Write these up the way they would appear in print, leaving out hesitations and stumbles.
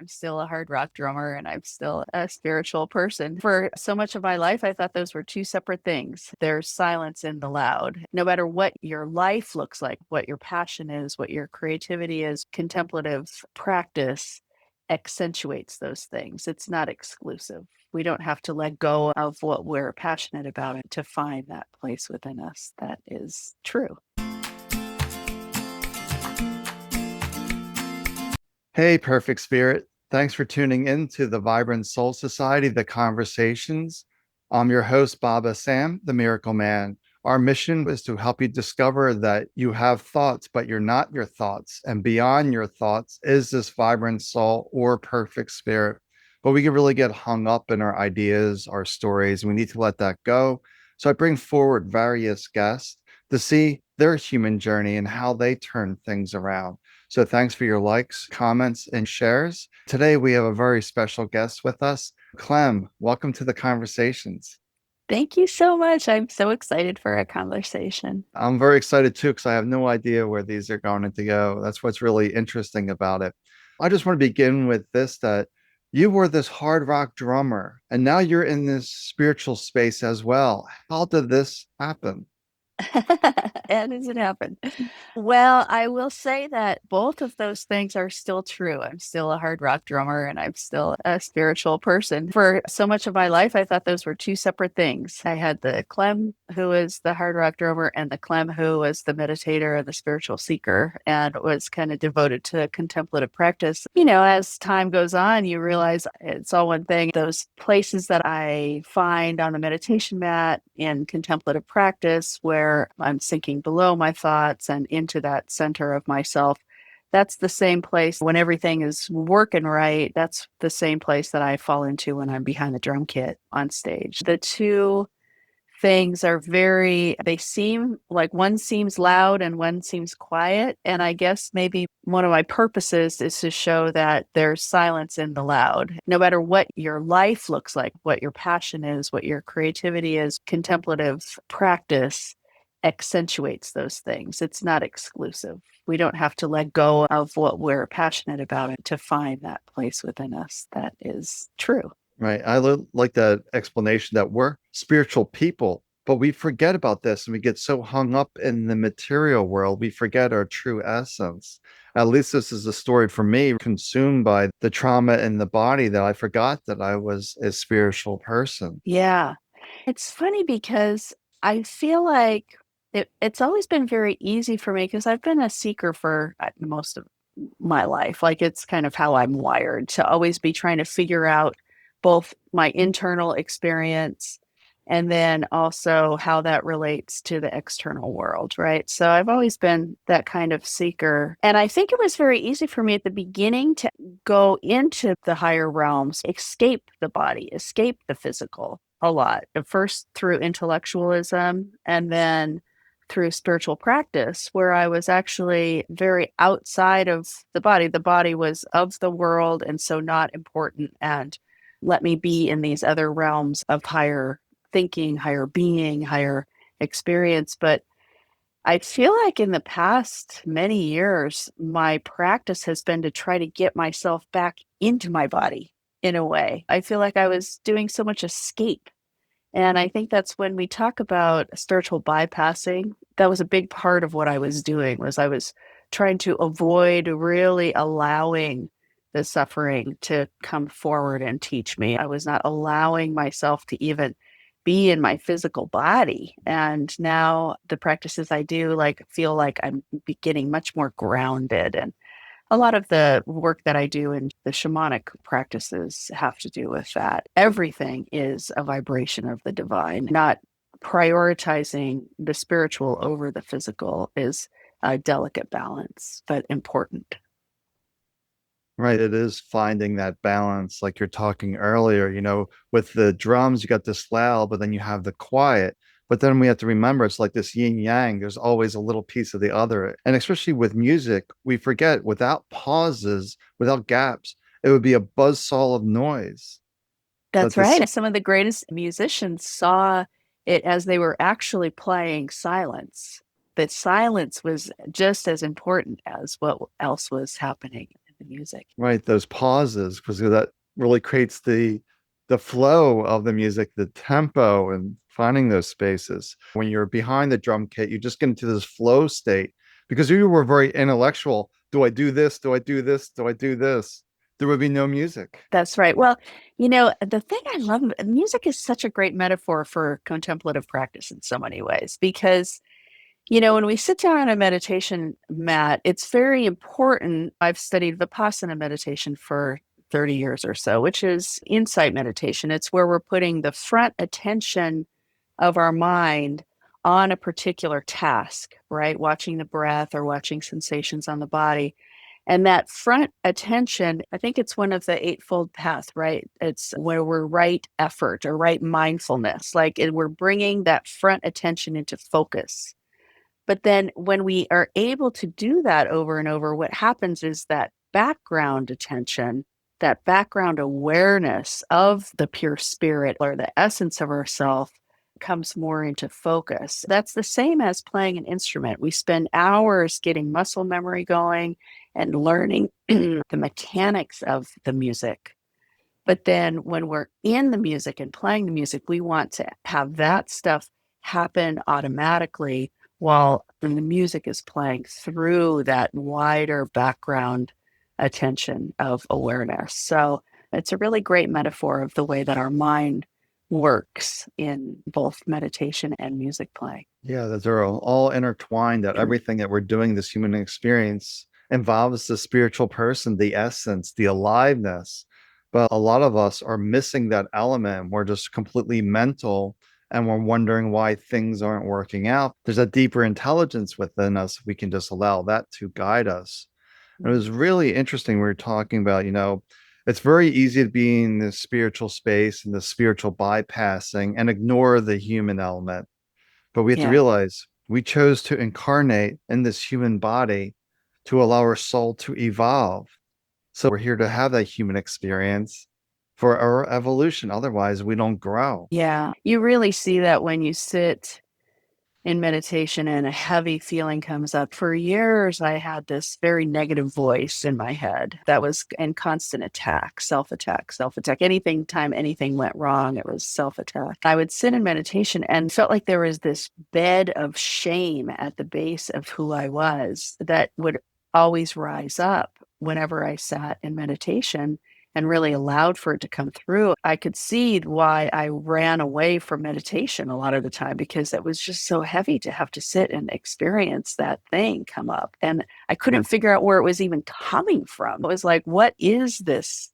I'm still a hard rock drummer and I'm still a spiritual person. For so much of my life, I thought those were two separate things. There's silence in the loud. No matter what your life looks like, what your passion is, what your creativity is, contemplative practice accentuates those things. It's not exclusive. We don't have to let go of what we're passionate about to find that place within us that is true. Hey, Perfect Spirit. Thanks for tuning in to the Vibrant Soul Society, The Conversations. I'm your host, Baba Sam, the Miracle Man. Our mission is to help you discover that you have thoughts, but you're not your thoughts. And beyond your thoughts is this vibrant soul or perfect spirit. But we can really get hung up in our ideas, our stories, and we need to let that go. So I bring forward various guests to see their human journey and how they turn things around. So thanks for your likes, comments, and shares. Today we have a very special guest with us. Clem, welcome to the Conversations. Thank you so much. I'm so excited for our conversation. I'm very excited too, because I have no idea where these are going to go. That's what's really interesting about it. I just want to begin with this, that you were this hard rock drummer, and now you're in this spiritual space as well. How did this happen? How does it happen? Well, I will say that both of those things are still true. I'm still a hard rock drummer and I'm still a spiritual person. For so much of my life, I thought those were two separate things. I had the Clem, who was the hard rock drummer, and the Clem, who was the meditator and the spiritual seeker, and was kind of devoted to contemplative practice. You know, as time goes on, you realize it's all one thing. Those places that I find on the meditation mat in contemplative practice, where I'm sinking below my thoughts and into that center of myself, that's the same place when everything is working right. That's the same place that I fall into when I'm behind the drum kit on stage. The two things are they seem like one seems loud and one seems quiet. And I guess maybe one of my purposes is to show that there's silence in the loud. No matter what your life looks like, what your passion is, what your creativity is, contemplative practice accentuates those things. It's not exclusive. We don't have to let go of what we're passionate about to find that place within us that is true. Right. Like that explanation that we're spiritual people, but we forget about this and we get so hung up in the material world, we forget our true essence. At least this is a story for me, consumed by the trauma in the body, that I forgot that I was a spiritual person. Yeah. It's funny because I feel like it's always been very easy for me because I've been a seeker for most of my life. Like it's kind of how I'm wired to always be trying to figure out both my internal experience and then also how that relates to the external world, right? So I've always been that kind of seeker. And I think it was very easy for me at the beginning to go into the higher realms, escape the body, escape the physical a lot. At first through intellectualism and then through spiritual practice, where I was actually very outside of the body. The body was of the world and so not important, and let me be in these other realms of higher thinking, higher being, higher experience. But I feel like in the past many years, my practice has been to try to get myself back into my body in a way. I feel like I was doing so much escape. And I think that's when we talk about spiritual bypassing, that was a big part of what I was doing was I was trying to avoid really allowing the suffering to come forward and teach me. I was not allowing myself to even be in my physical body. And now the practices I do feel like I'm getting much more grounded, and a lot of the work that I do in the shamanic practices have to do with that. Everything is a vibration of the divine. Not prioritizing the spiritual over the physical is a delicate balance, but important. Right. It is finding that balance, like you're talking earlier, with the drums, you got this loud, but then you have the quiet. But then we have to remember it's like this yin yang. There's always a little piece of the other. And especially with music, we forget without pauses, without gaps, it would be a buzzsaw of noise. That That's this right. Some of the greatest musicians saw it as they were actually playing silence. That silence was just as important as what else was happening in the music. Right, those pauses, because that really creates the flow of the music, the tempo, and finding those spaces. When you're behind the drum kit, you just get into this flow state because you were very intellectual. Do I do this? Do I do this? Do I do this? There would be no music. That's right. Well, the thing I love, music is such a great metaphor for contemplative practice in so many ways because when we sit down on a meditation mat, it's very important. I've studied Vipassana meditation for 30 years or so, which is insight meditation. It's where we're putting the front attention of our mind on a particular task, right? Watching the breath or watching sensations on the body. And that front attention, I think it's one of the Eightfold Path, right? It's where we're right effort or right mindfulness. We're bringing that front attention into focus. But then when we are able to do that over and over, what happens is that background attention, that background awareness of the pure spirit or the essence of ourself comes more into focus. That's the same as playing an instrument. We spend hours getting muscle memory going and learning the mechanics of the music. But then when we're in the music and playing the music, we want to have that stuff happen automatically while the music is playing through that wider background attention of awareness. So it's a really great metaphor of the way that our mind works in both meditation and music playing. Yeah, those are all intertwined, that everything that we're doing, this human experience, involves the spiritual person, the essence, the aliveness. But a lot of us are missing that element. We're just completely mental and we're wondering why things aren't working out. There's a deeper intelligence within us. We can just allow that to guide us. And it was really interesting. We were talking about, it's very easy to be in the spiritual space and the spiritual bypassing and ignore the human element. But we have to Yeah. realize we chose to incarnate in this human body to allow our soul to evolve. So we're here to have that human experience for our evolution. Otherwise, we don't grow. Yeah. You really see that when you sit in meditation and a heavy feeling comes up. For years, I had this very negative voice in my head that was in constant attack, self attack, self attack. Anything, time anything went wrong, it was self attack. I would sit in meditation and felt like there was this bed of shame at the base of who I was that would always rise up whenever I sat in meditation and really allowed for it to come through. I could see why I ran away from meditation a lot of the time because it was just so heavy to have to sit and experience that thing come up. And I couldn't figure out where it was even coming from. It was like, what is this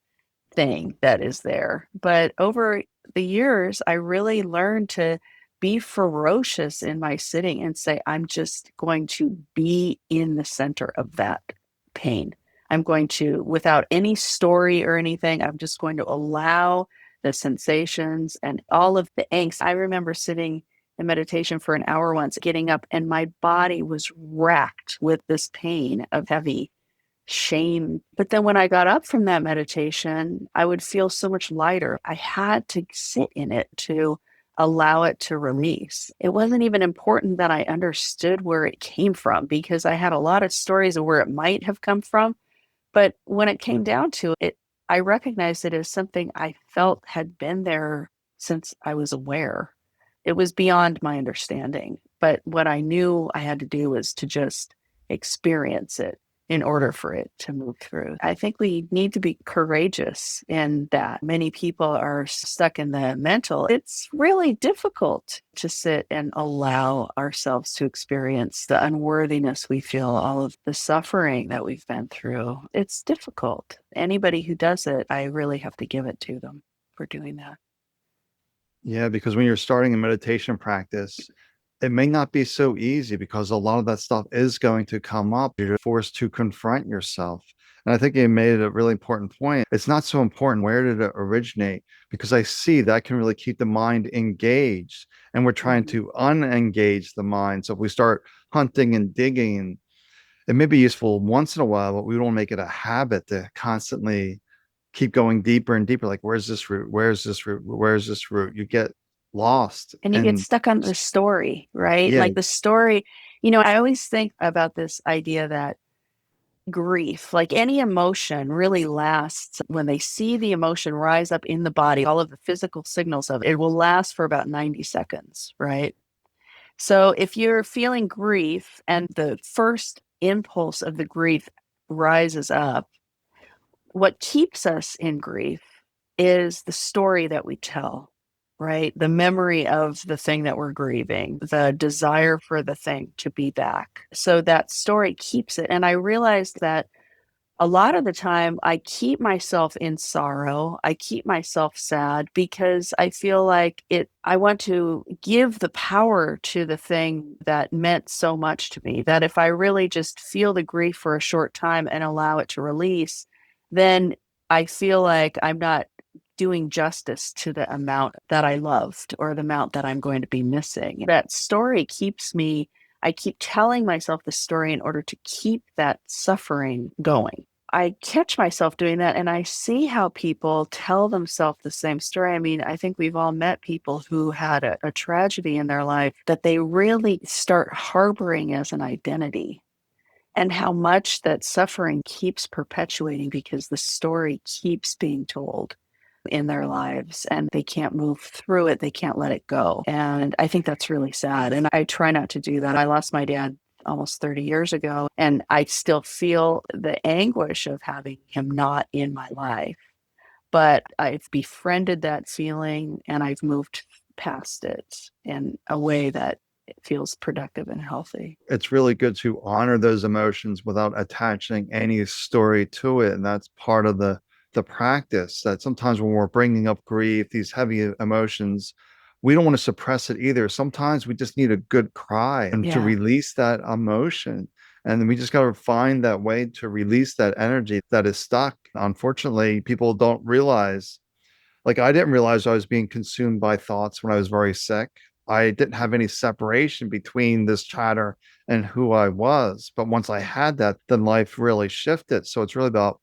thing that is there? But over the years, I really learned to be ferocious in my sitting and say, I'm just going to be in the center of that pain. I'm going to, without any story or anything, I'm just going to allow the sensations and all of the angst. I remember sitting in meditation for an hour once, getting up, and my body was racked with this pain of heavy shame. But then when I got up from that meditation, I would feel so much lighter. I had to sit in it to allow it to release. It wasn't even important that I understood where it came from because I had a lot of stories of where it might have come from. But when it came down to it, I recognized it as something I felt had been there since I was aware. It was beyond my understanding. But what I knew I had to do was to just experience it in order for it to move through. I think we need to be courageous in that. Many people are stuck in the mental. It's really difficult to sit and allow ourselves to experience the unworthiness we feel, all of the suffering that we've been through. It's difficult. Anybody who does it, I really have to give it to them for doing that. Yeah, because when you're starting a meditation practice, it may not be so easy because a lot of that stuff is going to come up. You're forced to confront yourself. And I think you made a really important point. It's not so important where did it originate, because I see that can really keep the mind engaged. And we're trying Mhm. to unengage the mind. So if we start hunting and digging, it may be useful once in a while, but we don't make it a habit to constantly keep going deeper and deeper. Like, where's this root? Where's this root? Where's this root? You get lost. And you get And stuck on the story, right? yeah, Like the story, I always think about this idea that grief, like any emotion, really lasts when they see the emotion rise up in the body, all of the physical signals of it, it will last for about 90 seconds, right? So if you're feeling grief and the first impulse of the grief rises up, what keeps us in grief is the story that we tell, right? The memory of the thing that we're grieving, the desire for the thing to be back. So that story keeps it. And I realized that a lot of the time I keep myself in sorrow. I keep myself sad because I feel like I want to give the power to the thing that meant so much to me, that if I really just feel the grief for a short time and allow it to release, then I feel like I'm not doing justice to the amount that I loved or the amount that I'm going to be missing. That story keeps me, I keep telling myself the story in order to keep that suffering going. I catch myself doing that and I see how people tell themselves the same story. I mean, I think we've all met people who had a tragedy in their life that they really start harboring as an identity, and how much that suffering keeps perpetuating because the story keeps being told in their lives and they can't move through it. They can't let it go. And I think that's really sad. And I try not to do that. I lost my dad almost 30 years ago, and I still feel the anguish of having him not in my life. But I've befriended that feeling and I've moved past it in a way that it feels productive and healthy. It's really good to honor those emotions without attaching any story to it. And that's part of the practice, that sometimes when we're bringing up grief, these heavy emotions, we don't want to suppress it either. Sometimes we just need a good cry and to Yeah. release that emotion. And we just got to find that way to release that energy that is stuck. Unfortunately, people don't realize, like, I didn't realize I was being consumed by thoughts when I was very sick. I didn't have any separation between this chatter and who I was. But once I had that, then life really shifted. So it's really about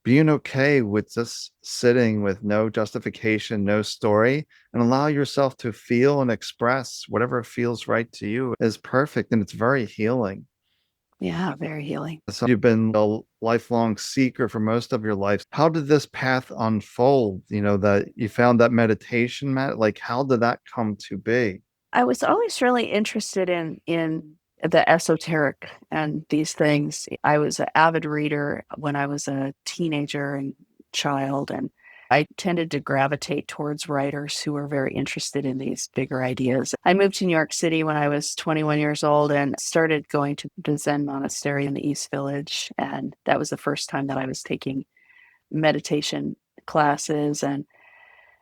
being okay with just sitting with no justification, no story, and allow yourself to feel and express whatever feels right to you is perfect. And it's very healing. Yeah. Very healing. So you've been a lifelong seeker for most of your life. How did this path unfold? That you found that meditation, Matt, like how did that come to be? I was always really interested in the esoteric and these things. I was an avid reader when I was a teenager and child, and I tended to gravitate towards writers who were very interested in these bigger ideas. I moved to New York City when I was 21 years old and started going to the Zen monastery in the East Village, and that was the first time that I was taking meditation classes and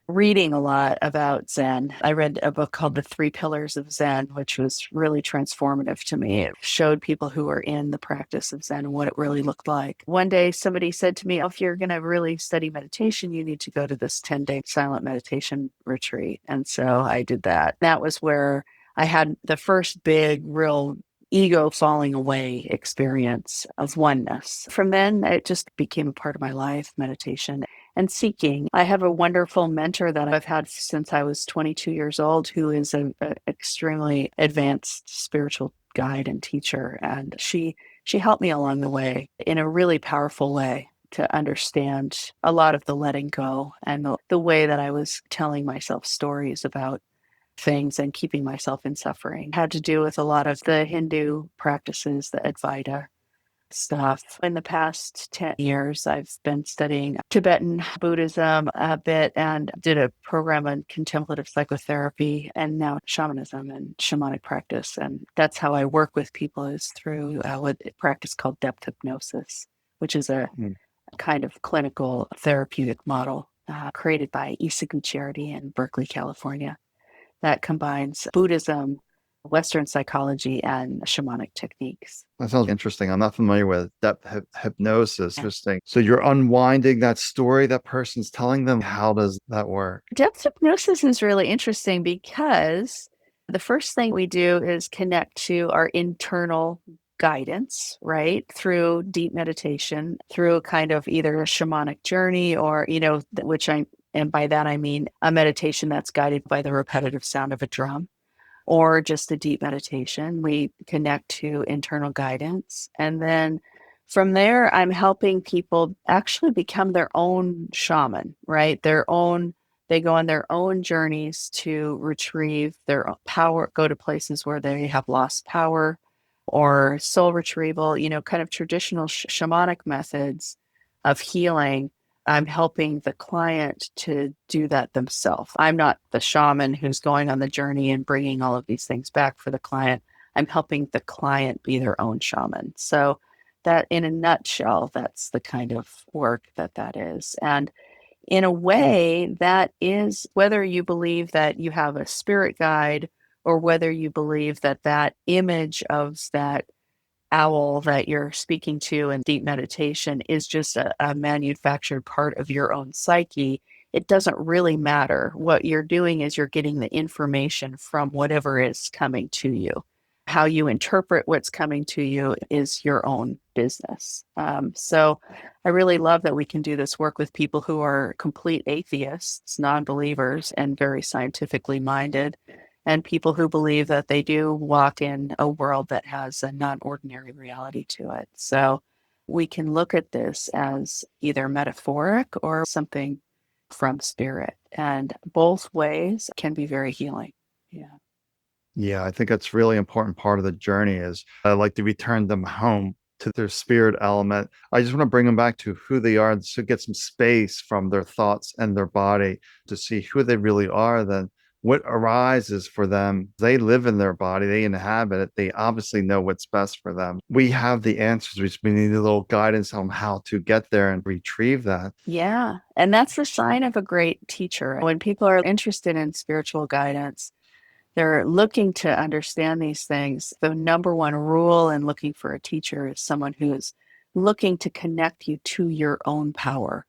reading a lot about Zen. I read a book called The Three Pillars of Zen, which was really transformative to me. It showed people who were in the practice of Zen and what it really looked like. One day, somebody said to me, "Oh, if you're going to really study meditation, you need to go to this 10-day silent meditation retreat." And so I did that. That was where I had the first big, real ego falling away experience of oneness. From then, it just became a part of my life, meditation and seeking. I have a wonderful mentor that I've had since I was 22 years old, who is an extremely advanced spiritual guide and teacher. And she helped me along the way in a really powerful way to understand a lot of the letting go and the way that I was telling myself stories about things and keeping myself in suffering. It had to do with a lot of the Hindu practices, the Advaita stuff. In the past 10 years, I've been studying Tibetan Buddhism a bit and did a program on contemplative psychotherapy and now shamanism and shamanic practice. And that's how I work with people, is through what a practice called depth hypnosis, which is a Mm. kind of clinical therapeutic model created by Iseku Charity in Berkeley, California, that combines Buddhism, Western psychology, and shamanic techniques. That sounds interesting. I'm not familiar with depth hypnosis. Yeah. Interesting. So you're unwinding that story that person's telling them. How does that work? Depth hypnosis is really interesting because the first thing we do is connect to our internal guidance, right? Through deep meditation, through a kind of either a shamanic journey or, and by that I mean a meditation that's guided by the repetitive sound of a drum or just a deep meditation. We connect to internal guidance. And then From there, I'm helping people actually become their own shaman, right? They go on their own journeys to retrieve their power, go to places where they have lost power or soul retrieval, kind of traditional shamanic methods of healing. I'm helping the client to do that themselves. I'm not the shaman who's going on the journey and bringing all of these things back for the client. I'm helping the client be their own shaman. So, that in a nutshell, that's the kind of work that is. And in a way, that is whether you believe that you have a spirit guide or whether you believe that that image of that owl that you're speaking to in deep meditation is just a manufactured part of your own psyche. It doesn't really matter. What you're doing is you're getting the information from whatever is coming to you. How you interpret what's coming to you is your own business. So I really love that we can do this work with people who are complete atheists, non believers, and very scientifically minded, and people who believe that they do walk in a world that has a non ordinary reality to it. So we can look at this as either metaphoric or something from spirit. And both ways can be very healing. Yeah. Yeah, I think that's really important part of the journey is I like to return them home to their spirit element. I just want to bring them back to who they are to get some space from their thoughts and their body to see who they really are. Then what arises for them, they live in their body, they inhabit it, they obviously know what's best for them. We have the answers, we need a little guidance on how to get there and retrieve that. Yeah. And that's the sign of a great teacher. When people are interested in spiritual guidance, they're looking to understand these things. The number one rule in looking for a teacher is someone who is looking to connect you to your own power,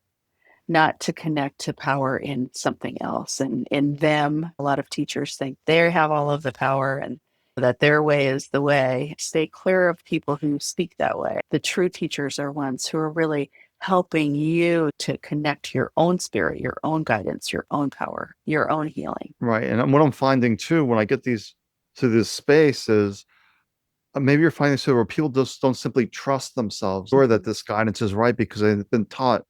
not to connect to power in something else. And in them, a lot of teachers think they have all of the power and that their way is the way. Stay clear of people who speak that way. The true teachers are ones who are really helping you to connect to your own spirit, your own guidance, your own power, your own healing. Right. And what I'm finding too, when I get these to this space is maybe you're finding so where people just don't simply trust themselves or that this guidance is right because they've been taught,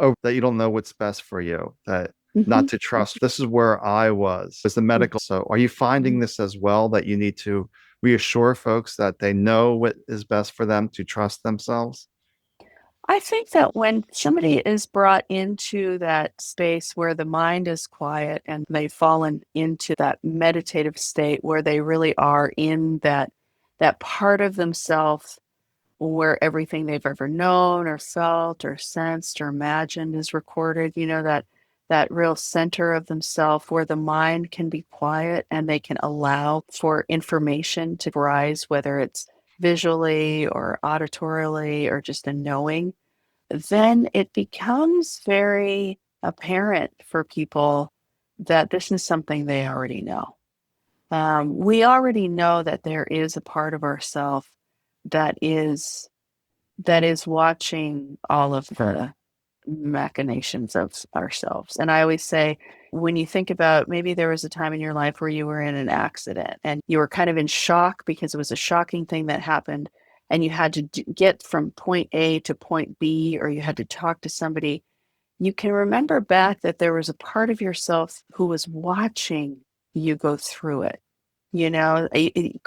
oh, that you don't know what's best for you, that not Mhm. to trust. This is where I was as the medical. So are you finding this as well that you need to reassure folks that they know what is best for them to trust themselves? I think that when somebody is brought into that space where the mind is quiet and they've fallen into that meditative state where they really are in that part of themselves where everything they've ever known or felt or sensed or imagined is recorded, that real center of themselves where the mind can be quiet and they can allow for information to rise, whether it's visually or auditorily or just a knowing, then it becomes very apparent for people that this is something they already know. We already know that there is a part of ourself that is that is watching all of the machinations of ourselves. And I always say, when you think about maybe there was a time in your life where you were in an accident and you were kind of in shock because it was a shocking thing that happened, and you had to get from point A to point B, or you had to talk to somebody, you can remember back that there was a part of yourself who was watching you go through it,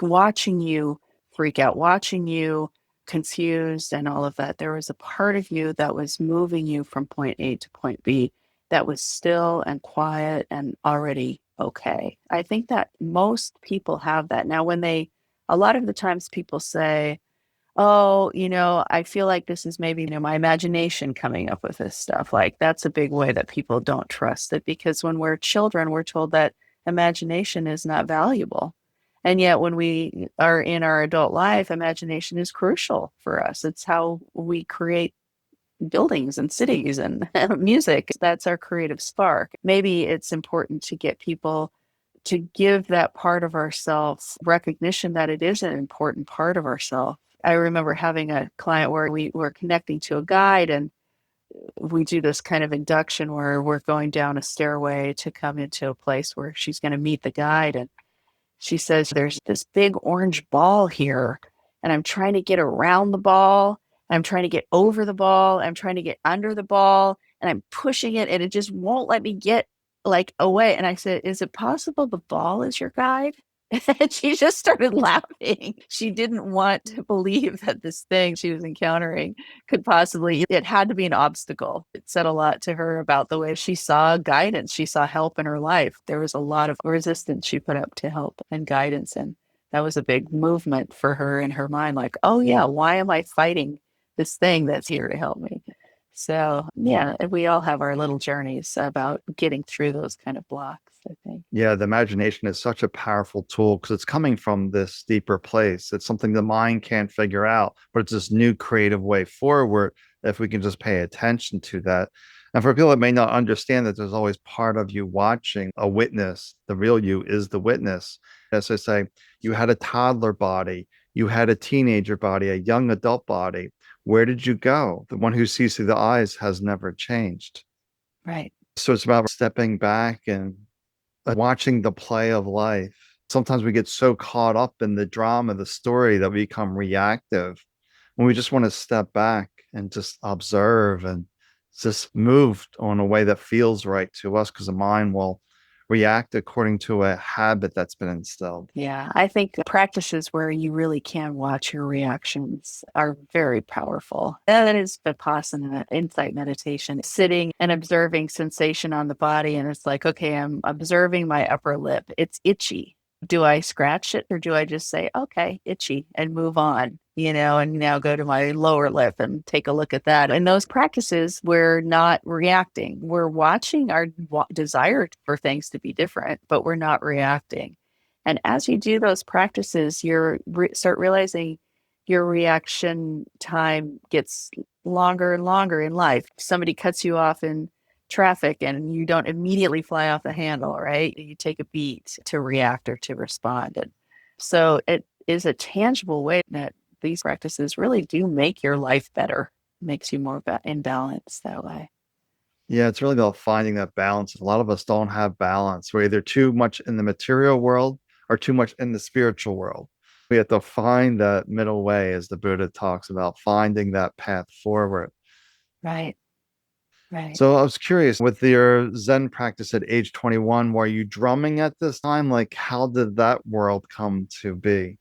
watching you freak out, watching you confused and all of that. There was a part of you that was moving you from point A to point B that was still and quiet and already okay. I think that most people have that. Now, a lot of the times people say, oh, I feel like this is maybe, my imagination coming up with this stuff. Like, that's a big way that people don't trust it, because when we're children, we're told that imagination is not valuable. And yet, when we are in our adult life, imagination is crucial for us. It's how we create buildings and cities and music. That's our creative spark. Maybe it's important to get people to give that part of ourselves recognition that it is an important part of ourselves. I remember having a client where we were connecting to a guide, and we do this kind of induction where we're going down a stairway to come into a place where she's going to meet the guide. And she says, there's this big orange ball here, and I'm trying to get around the ball, I'm trying to get over the ball. I'm trying to get under the ball and I'm pushing it and it just won't let me get like away. And I said, is it possible the ball is your guide? And she just started laughing. She didn't want to believe that this thing she was encountering could possibly, it had to be an obstacle. It said a lot to her about the way she saw guidance. She saw help in her life. There was a lot of resistance she put up to help and guidance. And that was a big movement for her in her mind. Like, oh, yeah, why am I fighting this thing that's here to help me? So, yeah, we all have our little journeys about getting through those kind of blocks, I think. Yeah, the imagination is such a powerful tool because it's coming from this deeper place. It's something the mind can't figure out, but it's this new creative way forward if we can just pay attention to that. And for people that may not understand that there's always part of you watching a witness, the real you is the witness. As I say, you had a toddler body, you had a teenager body, a young adult body. Where did you go? The one who sees through the eyes has never changed. Right. So it's about stepping back and watching the play of life. Sometimes we get so caught up in the drama, the story, that we become reactive when we just want to step back and just observe and just move on a way that feels right to us because the mind will react according to a habit that's been instilled. Yeah, I think practices where you really can watch your reactions are very powerful. That is Vipassana, insight meditation, sitting and observing sensation on the body. And it's like, okay, I'm observing my upper lip. It's itchy. Do I scratch it or do I just say, okay, itchy and move on, and now go to my lower lip and take a look at that. In those practices, we're not reacting. We're watching our desire for things to be different, but we're not reacting. And as you do those practices, start realizing your reaction time gets longer and longer in life. Somebody cuts you off in traffic and you don't immediately fly off the handle, right? You take a beat to react or to respond. And so it is a tangible way that these practices really do make your life better, makes you more in balance that way. Yeah, it's really about finding that balance. A lot of us don't have balance. We're either too much in the material world or too much in the spiritual world. We have to find that middle way, as the Buddha talks about, finding that path forward. Right, right. So I was curious, with your Zen practice at age 21, were you drumming at this time? Like, how did that world come to be?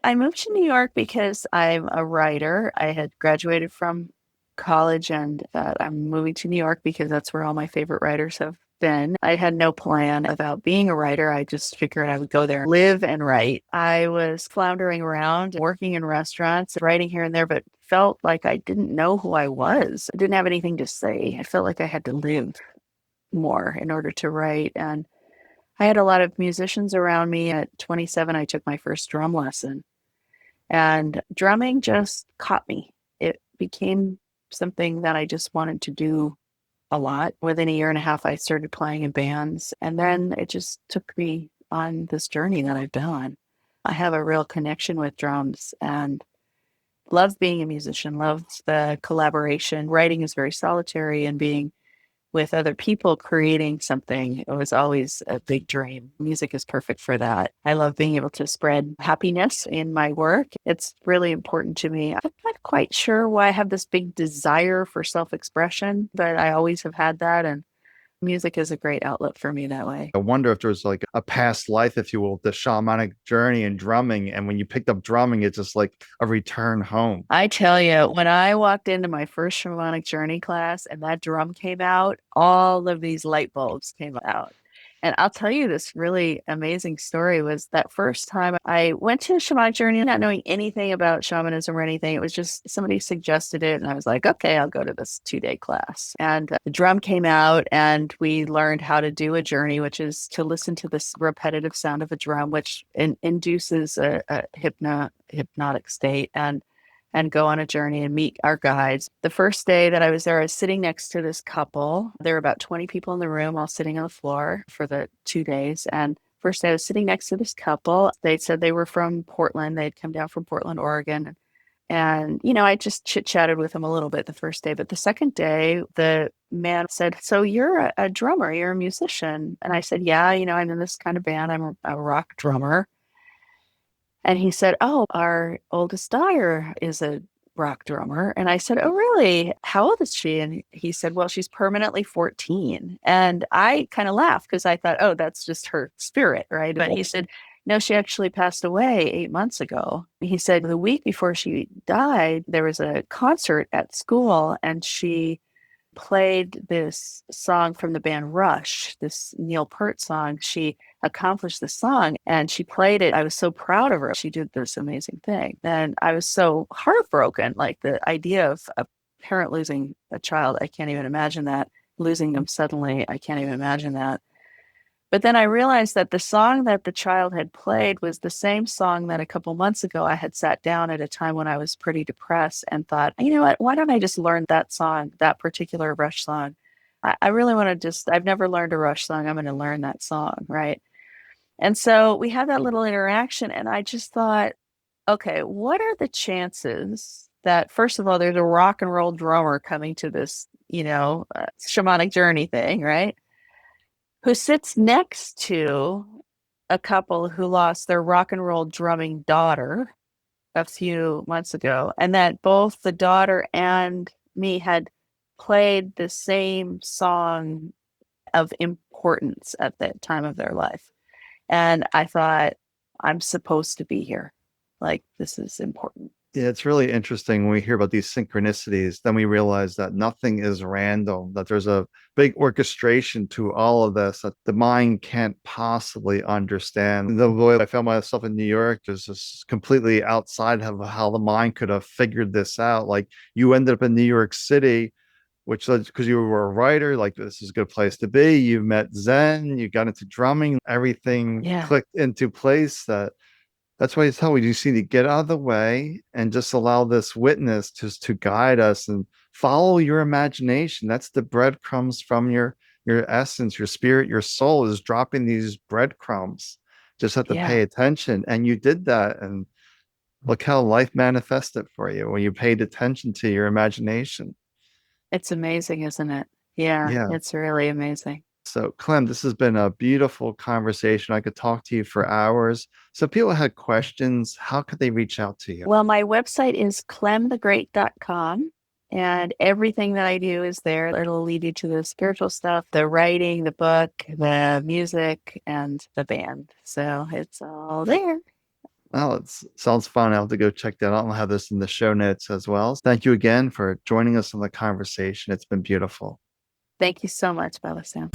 I moved to New York because I'm a writer. I had graduated from college and I'm moving to New York because that's where all my favorite writers have been. I had no plan about being a writer. I just figured I would go there, live and write. I was floundering around, working in restaurants, writing here and there, but felt like I didn't know who I was. I didn't have anything to say. I felt like I had to live more in order to write. And I had a lot of musicians around me. At 27, I took my first drum lesson. And drumming just caught me. It became something that I just wanted to do a lot. Within a year and a half, I started playing in bands. And then it just took me on this journey that I've been on. I have a real connection with drums and love being a musician, love the collaboration. Writing is very solitary, and being with other people creating something. It was always a big dream. Music is perfect for that. I love being able to spread happiness in my work. It's really important to me. I'm not quite sure why I have this big desire for self expression, but I always have had that. And music is a great outlet for me that way. I wonder if there's like a past life, if you will, the shamanic journey and drumming. And when you picked up drumming, it's just like a return home. I tell you, when I walked into my first shamanic journey class and that drum came out, all of these light bulbs came out. And I'll tell you this really amazing story was that first time I went to a shamanic journey, not knowing anything about shamanism or anything. It was just somebody suggested it. And I was like, okay, I'll go to this 2-day class. And the drum came out and we learned how to do a journey, which is to listen to this repetitive sound of a drum, which induces a hypnotic state. And go on a journey and meet our guides. The first day that I was there, I was sitting next to this couple. There were about 20 people in the room, all sitting on the floor for the 2 days. And first day I was sitting next to this couple. They said they were from Portland. They'd come down from Portland, Oregon. And, I just chit-chatted with them a little bit the first day. But the second day, the man said, so you're a drummer, you're a musician. And I said, yeah, I'm in this kind of band. I'm a rock drummer. And he said, oh, our oldest daughter is a rock drummer. And I said, "Oh, really? How old is she?" And he said, "Well, she's permanently 14." And I kind of laughed because I thought, "Oh, that's just her spirit, right?" But he said, "No, she actually passed away 8 months ago." He said the week before she died, there was a concert at school and she played this song from the band Rush, this Neil Peart song. She accomplished the song and she played it. I was so proud of her. She did this amazing thing. And I was so heartbroken. Like the idea of a parent losing a child, I can't even imagine that. Losing them suddenly, I can't even imagine that. But then I realized that the song that the child had played was the same song that a couple months ago I had sat down at a time when I was pretty depressed and thought, you know what, why don't I just learn that song, that particular Rush song? I really want to just, I've never learned a Rush song. I'm going to learn that song, right? And so we had that little interaction, and I just thought, okay, what are the chances that, first of all, there's a rock and roll drummer coming to this, shamanic journey thing, right? Who sits next to a couple who lost their rock and roll drumming daughter a few months ago, and that both the daughter and me had played the same song of importance at that time of their life. And I thought, I'm supposed to be here. Like, this is important. Yeah, it's really interesting when we hear about these synchronicities, then we realize that nothing is random, that there's a big orchestration to all of this that the mind can't possibly understand. The way I found myself in New York is just completely outside of how the mind could have figured this out. Like you ended up in New York City, which because you were a writer, like this is a good place to be. You met Zen, you got into drumming, everything Yeah. clicked into place. That's why you tell me you just need to get out of the way and just allow this witness to guide us and follow your imagination. That's the breadcrumbs from your essence, your spirit, your soul is dropping these breadcrumbs. Just have to Yeah. pay attention. And you did that. And look how life manifested for you when you paid attention to your imagination. It's amazing, isn't it? Yeah, Yeah. it's really amazing. So, Clem, this has been a beautiful conversation. I could talk to you for hours. So, if people had questions, how could they reach out to you? Well, my website is clemthegreat.com, and everything that I do is there. It'll lead you to the spiritual stuff, the writing, the book, the music, and the band. So it's all there. Well, it sounds fun. I'll have to go check that out. I'll have this in the show notes as well. Thank you again for joining us on the conversation. It's been beautiful. Thank you so much, Bella Sam.